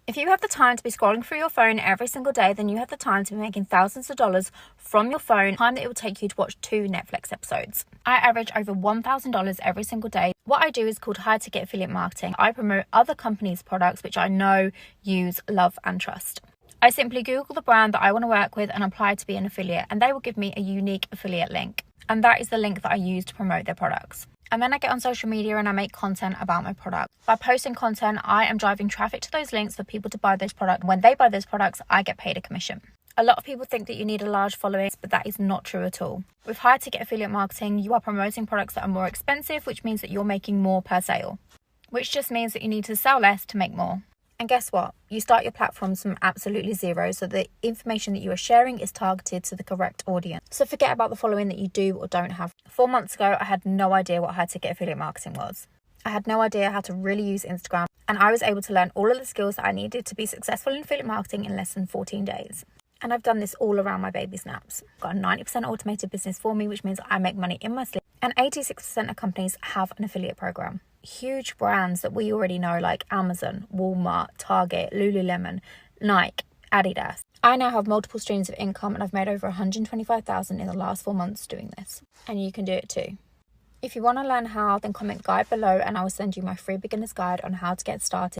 If you have the time to be scrolling through your phone every single day, then you have the time to be making thousands of dollars from your phone, time that it will take you to watch 2 Netflix episodes. I average over $1,000 every single day. What I do is called high ticket affiliate marketing. I promote other companies' products which I know, use, love and trust. I simply Google the brand that I want to work with and apply to be an affiliate, and they will give me a unique affiliate link. And that is the link that I use to promote their products. And then I get on social media and I make content about my product. By posting content, I am driving traffic to those links for people to buy those products. When they buy those products, I get paid a commission. A lot of people think that you need a large following, but that is not true at all. With high ticket affiliate marketing, you are promoting products that are more expensive, which means that you're making more per sale, which just means that you need to sell less to make more. And guess what? You start your platforms from absolutely zero, so the information that you are sharing is targeted to the correct audience. So forget about the following that you do or don't have. 4 months ago, I had no idea what high ticket affiliate marketing was. I had no idea how to really use Instagram, and I was able to learn all of the skills that I needed to be successful in affiliate marketing in less than 14 days. And I've done this all around my baby snaps. Got a 90% automated business for me, which means I make money in my sleep. And 86% of companies have an affiliate program. Huge brands that we already know like Amazon, Walmart, Target, Lululemon, Nike, Adidas. I now have multiple streams of income and I've made over $125,000 in the last 4 months doing this. And you can do it too. If you want to learn how, then comment guide below and I will send you my free beginner's guide on how to get started.